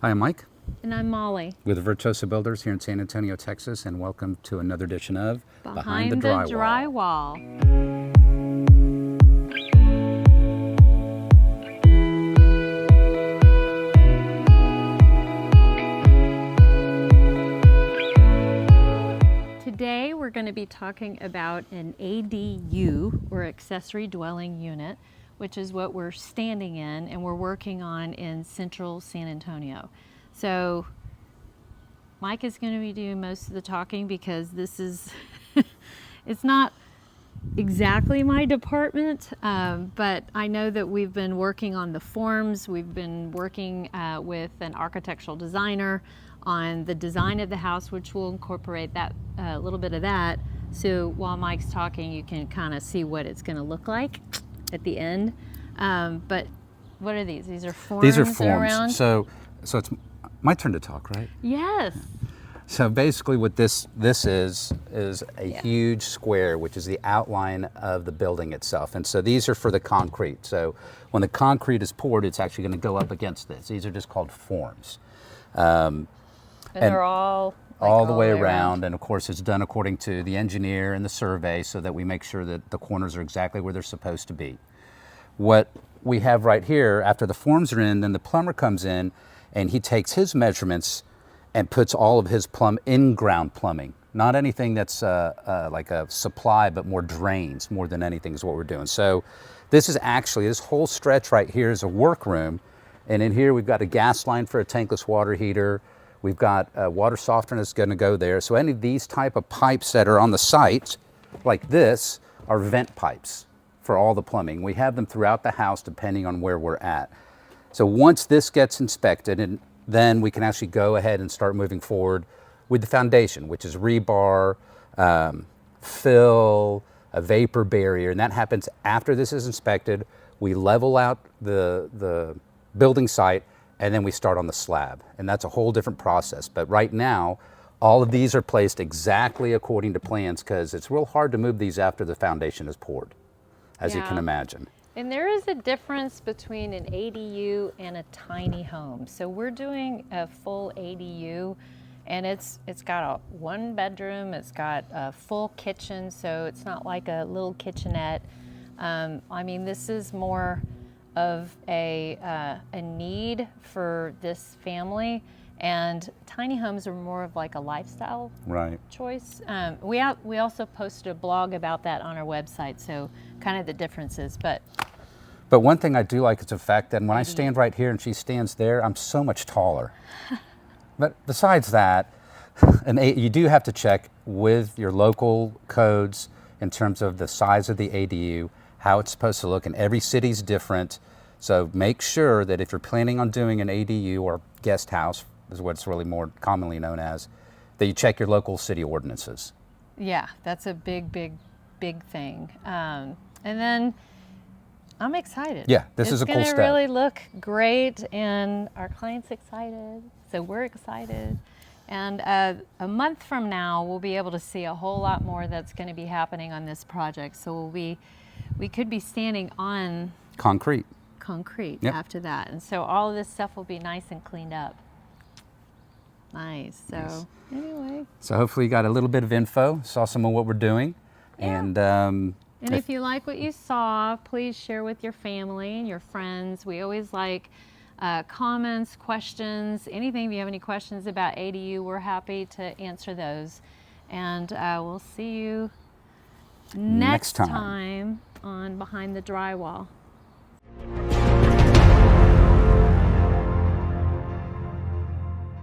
Hi, I'm Mike And I'm Molly. with Virtuoso Builders here in San Antonio, Texas, and welcome to another edition of Behind the Drywall. Today we're going to be talking about an ADU, or accessory dwelling unit, which is what we're standing in and we're working on in central San Antonio. So Mike is going to be doing most of the talking because this is, it's not exactly my department, but I know that we've been working on the forms. We've been working with an architectural designer on the design of the house, which will incorporate that a little bit of that. So while Mike's talking, you can kind of see what it's going to look like at the end. But what are these? These are forms. These are forms. Around? So it's my turn to talk, right? Yes. So basically, what this is a huge square, which is the outline of the building itself. And so these are for the concrete. So when the concrete is poured, it's actually going to go up against this. These are just called forms. And they're all the way around, and of course it's done according to the engineer and the survey so that we make sure that the corners are exactly where they're supposed to be. What we have right here, after the forms are in, then the plumber comes in and he takes his measurements and puts all of his in-ground plumbing. Not anything that's like a supply, but more drains, more than anything is what we're doing. So this whole stretch right here is a workroom. And in here we've got a gas line for a tankless water heater. We've got a water softener that's going to go there. So any of these type of pipes that are on the site, like this, are vent pipes for all the plumbing. We have them throughout the house depending on where we're at. So once this gets inspected, and then we can actually go ahead and start moving forward with the foundation, which is rebar, fill, a vapor barrier, and that happens after this is inspected. We level out the building site, and then we start on the slab. And that's a whole different process. But right now, all of these are placed exactly according to plans because it's real hard to move these after the foundation is poured, as you can imagine. And there is a difference between an ADU and a tiny home. So we're doing a full ADU, and it's got a 1 bedroom, it's got a full kitchen, so it's not like a little kitchenette. I mean, this is more of a need for this family, and tiny homes are more of like a lifestyle choice. We also posted a blog about that on our website, so kind of the differences. But one thing I do like is the fact that when I stand right here and she stands there, I'm so much taller. But besides that, you do have to check with your local codes in terms of the size of the ADU, how it's supposed to look, and every city's different. So make sure that if you're planning on doing an ADU or guest house, is what it's really more commonly known as, that you check your local city ordinances. Yeah, that's a big thing. And then I'm excited. Yeah, this is a cool step. It's going to really look great, and our client's excited, so we're excited. And a month from now, we'll be able to see a whole lot more that's going to be happening on this project. So we could be standing on concrete after that. And so all of this stuff will be nice and cleaned up. Nice. So anyway. So hopefully you got a little bit of info, saw some of what we're doing. Yeah. And if you like what you saw, please share with your family and your friends. We always like comments, questions, anything. If you have any questions about ADU, we're happy to answer those. And we'll see you next time on Behind the Drywall.